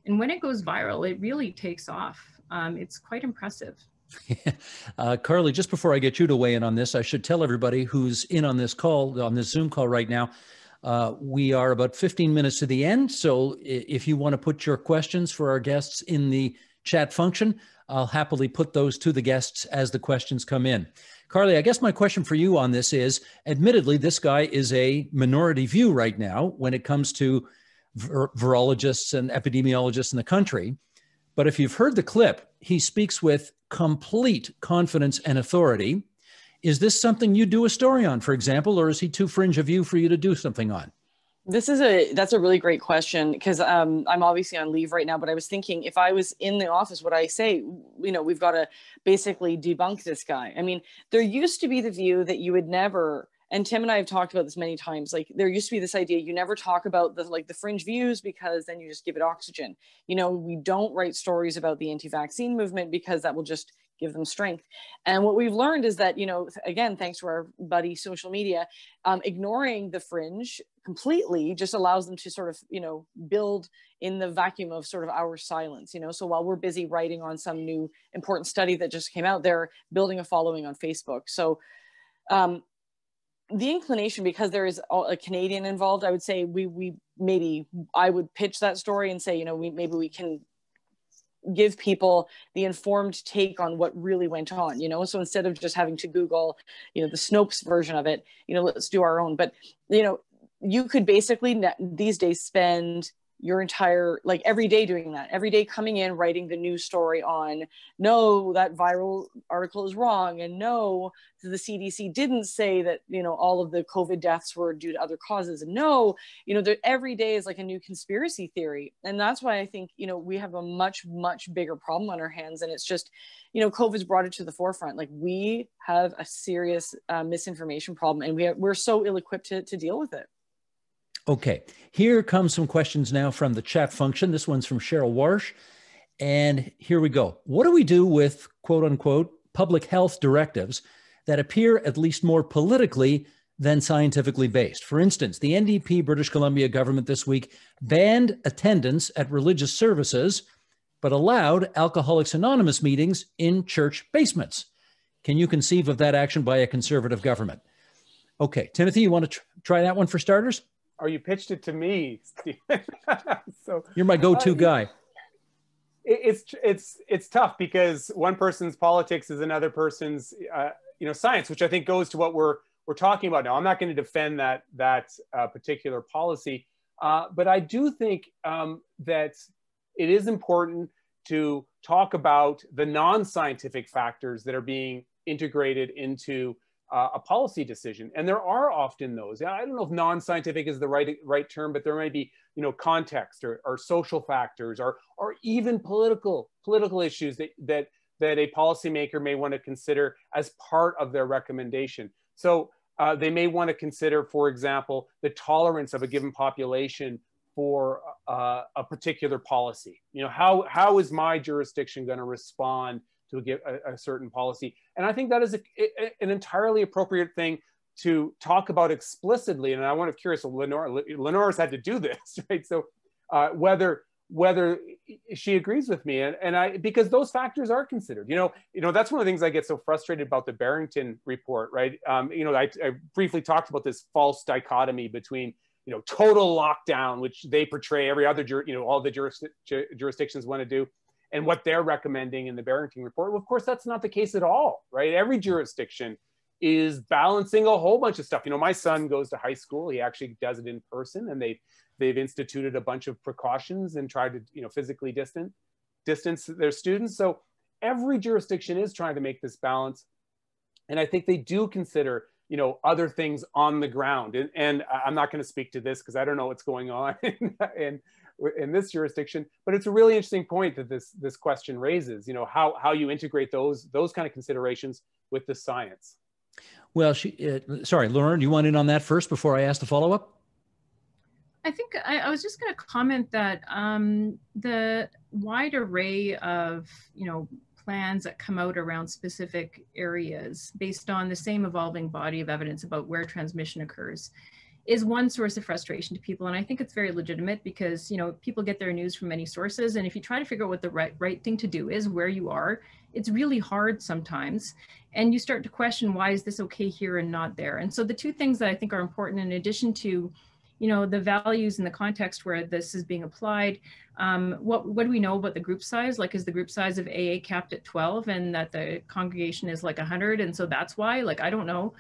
when it goes viral, it really takes off. It's quite impressive.
Carly, just before I get you to weigh in on this, I should tell everybody who's in on this call, on this Zoom call right now, we are about 15 minutes to the end. So if you want to put your questions for our guests in the chat function, I'll happily put those to the guests as the questions come in. Carly, I guess my question for you on this is, admittedly, this guy is a minority view right now when it comes to virologists and epidemiologists in the country. But if you've heard the clip, he speaks with complete confidence and authority. Is this something you do a story on, for example, or is he too fringe a view for you to do something on?
That's a really great question, because I'm obviously on leave right now, but I was thinking, if I was in the office, would I say, we've got to basically debunk this guy? I mean, there used to be the view that you would never, and Tim and I have talked about this many times, like there used to be this idea, you never talk about the fringe views, because then you just give it oxygen. We don't write stories about the anti-vaccine movement because that will just give them strength. And what we've learned is that, again, thanks to our buddy social media, ignoring the fringe completely just allows them to sort of, build in the vacuum of sort of our silence, so while we're busy writing on some new important study that just came out, they're building a following on Facebook. So the inclination, because there is a Canadian involved, I would say I would pitch that story and say, maybe we can give people the informed take on what really went on, so instead of just having to Google, the Snopes version of it, let's do our own. But, you could basically these days spend your entire, every day doing that, every day coming in, writing the news story on, no, that viral article is wrong. And no, the CDC didn't say that, all of the COVID deaths were due to other causes. And no, every day is like a new conspiracy theory. And that's why I think, we have a much, much bigger problem on our hands. And it's just, COVID's brought it to the forefront. Like, we have a serious misinformation problem, and we're so ill-equipped to deal with it.
Okay, here comes some questions now from the chat function. This one's from Cheryl Warsh. And here we go. What do we do with, quote unquote, public health directives that appear at least more politically than scientifically based? For instance, the NDP British Columbia government this week banned attendance at religious services, but allowed Alcoholics Anonymous meetings in church basements. Can you conceive of that action by a conservative government? Okay, Timothy, you want to try that one for starters?
Or you pitched it to me, Stephen. So
you're my go-to guy.
It's tough, because one person's politics is another person's science, which I think goes to what we're talking about now. I'm not going to defend that particular policy, but I do think that it is important to talk about the non-scientific factors that are being integrated into a policy decision. And there are often those. I don't know if non-scientific is the right term, but there may be, you know, context or social factors or even political issues that a policymaker may want to consider as part of their recommendation. So they may want to consider, for example, the tolerance of a given population for a particular policy. You know, how is my jurisdiction going to respond to a certain policy? And I think that is an entirely appropriate thing to talk about explicitly. And I want to curious, Lenore's had to do this, right? So whether she agrees with me, and because those factors are considered. You know, that's one of the things I get so frustrated about the Barrington report, right? You know, I briefly talked about this false dichotomy between, you know, total lockdown, which they portray every other, you know, all the jurisdictions want to do, and what they're recommending in the Barrington report. Well, of course, that's not the case at all, right? Every jurisdiction is balancing a whole bunch of stuff. You know, my son goes to high school. He actually does it in person, and they've instituted a bunch of precautions and tried to, you know, physically distance their students. So every jurisdiction is trying to make this balance. And I think they do consider, you know, other things on the ground. And I'm not going to speak to this because I don't know what's going on in this jurisdiction, but it's a really interesting point that this question raises, you know, how you integrate those kind of considerations with the science.
Well, sorry, Lauren, you want in on that first before I ask the follow-up?
I think I was just going to comment that the wide array of, you know, plans that come out around specific areas based on the same evolving body of evidence about where transmission occurs is one source of frustration to people. And I think it's very legitimate because, you know, people get their news from many sources. And if you try to figure out what the right thing to do is where you are, it's really hard sometimes. And you start to question, why is this okay here and not there? And so the two things that I think are important, in addition to, you know, the values and the context where this is being applied, what do we know about the group size? Like, is the group size of AA capped at 12 and that the congregation is like 100? And so that's why, like, I don't know.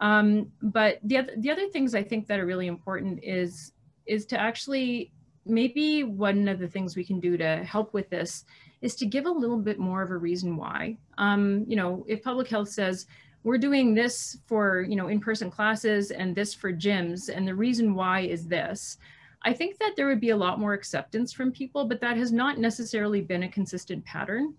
But the other things I think that are really important is to actually, maybe one of the things we can do to help with this is to give a little bit more of a reason why. You know, if public health says, we're doing this for, you know, in-person classes and this for gyms, and the reason why is this, I think that there would be a lot more acceptance from people, but that has not necessarily been a consistent pattern.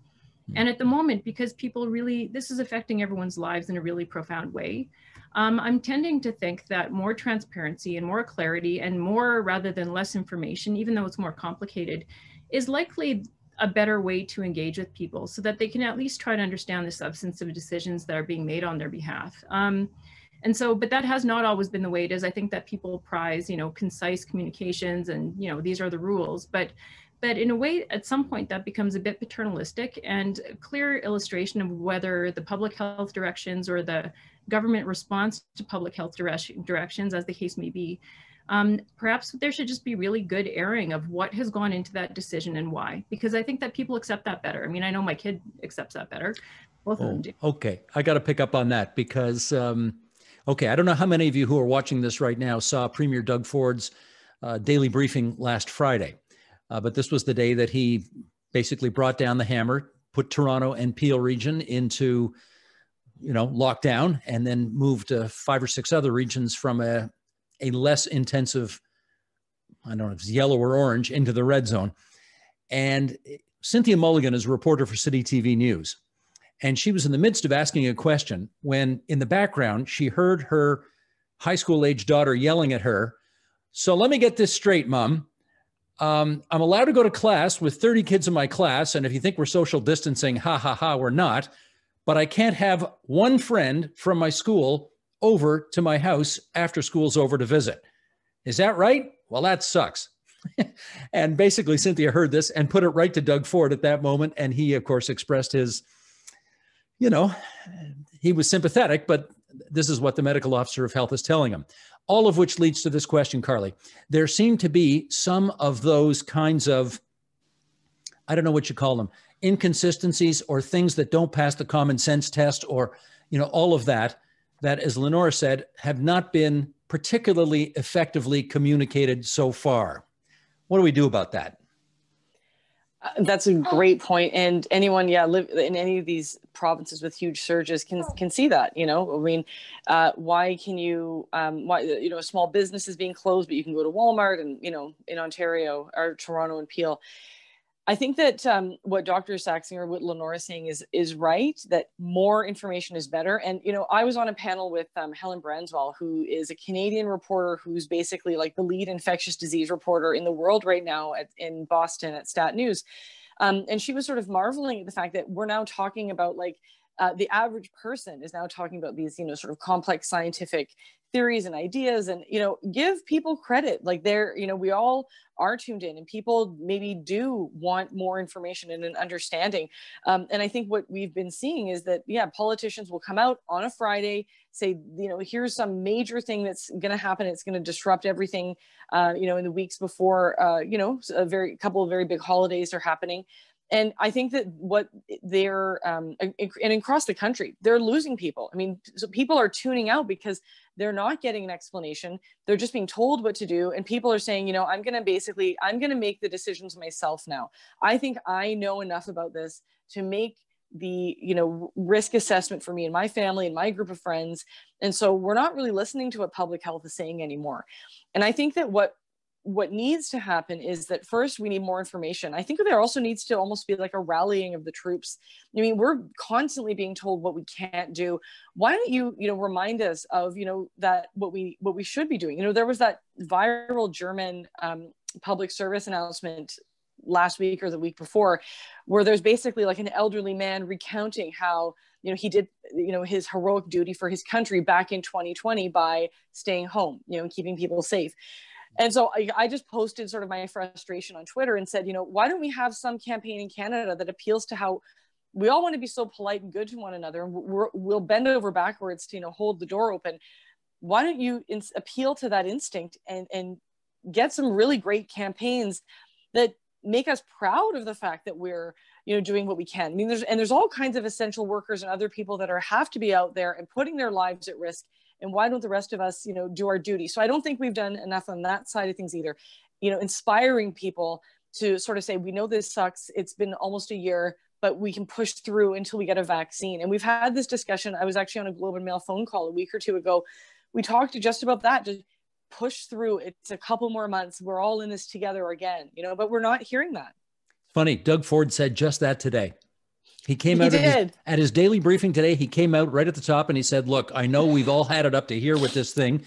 And at the moment, because people really, this is affecting everyone's lives in a really profound way, I'm tending to think that more transparency and more clarity and more rather than less information, even though it's more complicated, is likely a better way to engage with people so that they can at least try to understand the substance of decisions that are being made on their behalf. And so, but that has not always been the way it is. I think that people prize, you know, concise communications and, you know, these are the rules, but in a way, at some point that becomes a bit paternalistic, and a clear illustration of whether the public health directions or the government response to public health directions, as the case may be, perhaps there should just be really good airing of what has gone into that decision and why, because I think that people accept that better. I mean, I know my kid accepts that better. Both of them do.
Okay, I got to pick up on that because, okay, I don't know how many of you who are watching this right now saw Premier Doug Ford's daily briefing last Friday. But this was the day that he basically brought down the hammer, put Toronto and Peel region into, you know, lockdown, and then moved 5 or 6 other regions from a less intensive, I don't know if it's yellow or orange, into the red zone. And Cynthia Mulligan is a reporter for City TV News. And she was in the midst of asking a question when in the background, she heard her high school age daughter yelling at her, "So let me get this straight, Mom. I'm allowed to go to class with 30 kids in my class. And if you think we're social distancing, ha, ha, ha, we're not. But I can't have one friend from my school over to my house after school's over to visit. Is that right? Well, that sucks." And basically Cynthia heard this and put it right to Doug Ford at that moment. And he, of course, expressed his, you know, he was sympathetic, but this is what the medical officer of health is telling him. All of which leads to this question, Carly. There seem to be some of those kinds of, I don't know what you call them, inconsistencies or things that don't pass the common sense test, or, you know, all of that, as Lenore said, have not been particularly effectively communicated so far. What do we do about that?
That's a great point. And anyone, live in any of these provinces with huge surges can see that, I mean, why can you, a small business is being closed, but you can go to Walmart and, in Ontario or Toronto and Peel. I think that what Dr. Saxinger, what Lenore is saying is right, that more information is better. And, I was on a panel with Helen Branswell, who is a Canadian reporter who's basically like the lead infectious disease reporter in the world right now in Boston at Stat News. And she was sort of marveling at the fact that we're now talking about like the average person is now talking about these, sort of complex scientific theories and ideas, and, give people credit. Like we all are tuned in, and people maybe do want more information and an understanding. And I think what we've been seeing is that, politicians will come out on a Friday, say, here's some major thing that's going to happen. It's going to disrupt everything, in the weeks before, a couple of very big holidays are happening. And I think that what they're, and across the country, they're losing people. I mean, so people are tuning out because they're not getting an explanation. They're just being told what to do. And people are saying, I'm going to make the decisions myself now. I think I know enough about this to make the, risk assessment for me and my family and my group of friends. And so we're not really listening to what public health is saying anymore. And I think that what needs to happen is that first we need more information. I think there also needs to almost be like a rallying of the troops. I mean, we're constantly being told what we can't do. Why don't you, remind us of, that what we should be doing? There was that viral German public service announcement last week or the week before, where there's basically like an elderly man recounting how, he did, his heroic duty for his country back in 2020 by staying home, and keeping people safe. And so I just posted sort of my frustration on Twitter and said, why don't we have some campaign in Canada that appeals to how we all want to be so polite and good to one another, and we'll bend over backwards to, hold the door open. Why don't you appeal to that instinct and get some really great campaigns that make us proud of the fact that we're, doing what we can. I mean, there's all kinds of essential workers and other people that have to be out there and putting their lives at risk. And why don't the rest of us, do our duty? So I don't think we've done enough on that side of things either. Inspiring people to sort of say, we know this sucks. It's been almost a year, but we can push through until we get a vaccine. And we've had this discussion. I was actually on a Globe and Mail phone call a week or two ago. We talked just about that, to push through. It's a couple more months. We're all in this together again, but we're not hearing that.
Funny, Doug Ford said just that today. He came out at his daily briefing today. He came out right at the top and he said, look, I know we've all had it up to here with this thing,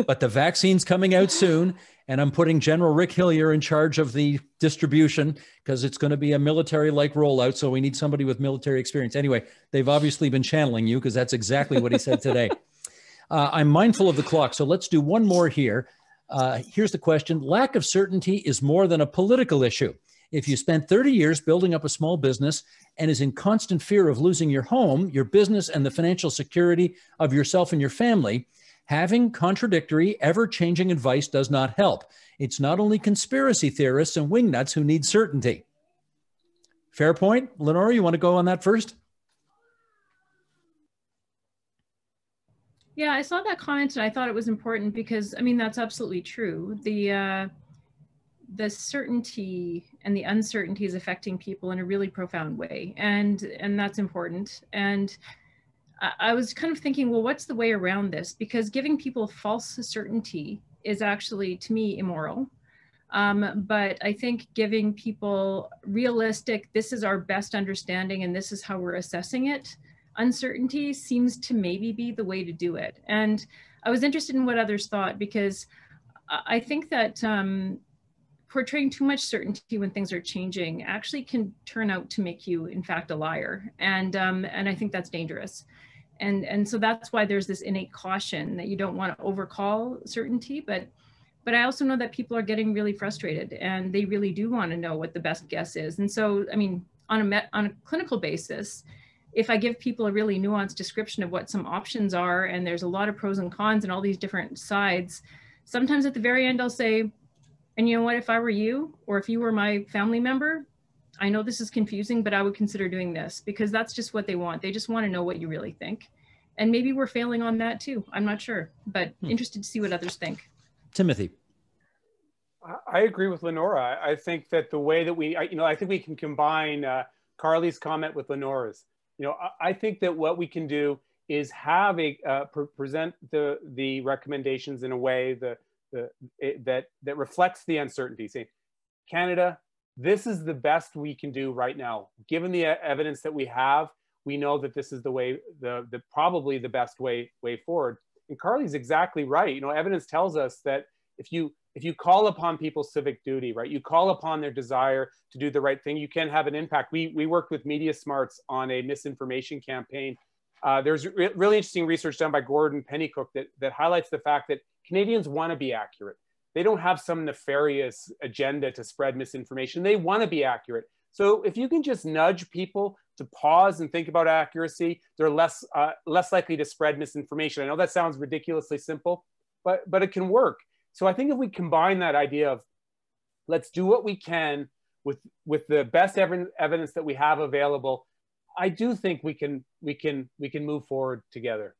but the vaccine's coming out soon. And I'm putting General Rick Hillier in charge of the distribution because it's going to be a military-like rollout. So we need somebody with military experience. Anyway, they've obviously been channeling you because that's exactly what he said today. I'm mindful of the clock. So let's do one more here. Here's the question. Lack of certainty is more than a political issue. If you spent 30 years building up a small business and is in constant fear of losing your home, your business, and the financial security of yourself and your family, having contradictory, ever-changing advice does not help. It's not only conspiracy theorists and wingnuts who need certainty. Fair point. Lenore, you want to go on that first?
Yeah, I saw that comment and I thought it was important because, I mean, that's absolutely true. The certainty and the uncertainty is affecting people in a really profound way. And that's important. And I was kind of thinking, well, what's the way around this? Because giving people false certainty is actually, to me, immoral. But I think giving people realistic, this is our best understanding and this is how we're assessing it, uncertainty seems to maybe be the way to do it. And I was interested in what others thought, because I think that portraying too much certainty when things are changing actually can turn out to make you, in fact, a liar. And I think that's dangerous. And so that's why there's this innate caution that you don't want to overcall certainty. But I also know that people are getting really frustrated and they really do want to know what the best guess is. And so, I mean, on a clinical basis, if I give people a really nuanced description of what some options are, and there's a lot of pros and cons and all these different sides, sometimes at the very end, I'll say, and you know what, if I were you, or if you were my family member, I know this is confusing, but I would consider doing this, because that's just what they want. They just want to know what you really think. And maybe we're failing on that too. I'm not sure, but interested to see what others think.
Timothy.
I agree with Lenora. I think that the way that I think we can combine Carly's comment with Lenora's. I think that what we can do is have present the recommendations in a way that reflects the uncertainty. Say, Canada, this is the best we can do right now. Given the evidence that we have, we know that this is the way, probably the best way forward. And Carly's exactly right. Evidence tells us that if you call upon people's civic duty, right, you call upon their desire to do the right thing, you can have an impact. We worked with Media Smarts on a misinformation campaign. There's really interesting research done by Gordon Pennycook that highlights the fact that Canadians want to be accurate. They don't have some nefarious agenda to spread misinformation. They want to be accurate. So if you can just nudge people to pause and think about accuracy, they're less likely to spread misinformation. I know that sounds ridiculously simple, but it can work. So I think if we combine that idea of let's do what we can with the best evidence that we have available, I do think we can move forward together.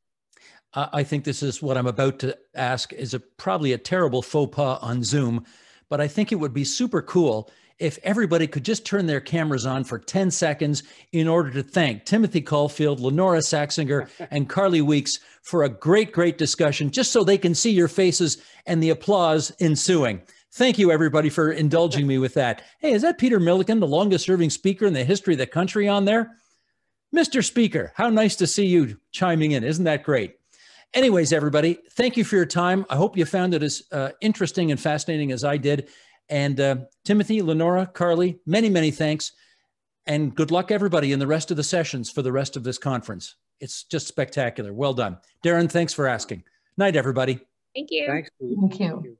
I think this is what I'm about to ask is probably a terrible faux pas on Zoom, but I think it would be super cool if everybody could just turn their cameras on for 10 seconds in order to thank Timothy Caulfield, Lenora Saxinger, and Carly Weeks for a great, great discussion, just so they can see your faces and the applause ensuing. Thank you, everybody, for indulging me with that. Hey, is that Peter Milliken, the longest serving speaker in the history of the country on there? Mr. Speaker, how nice to see you chiming in. Isn't that great? Anyways, everybody, thank you for your time. I hope you found it as interesting and fascinating as I did. And Timothy, Lenora, Carly, many, many thanks. And good luck, everybody, in the rest of the sessions for the rest of this conference. It's just spectacular. Well done. Darren, thanks for asking. Night, everybody.
Thank you.
Thanks.
Thank you.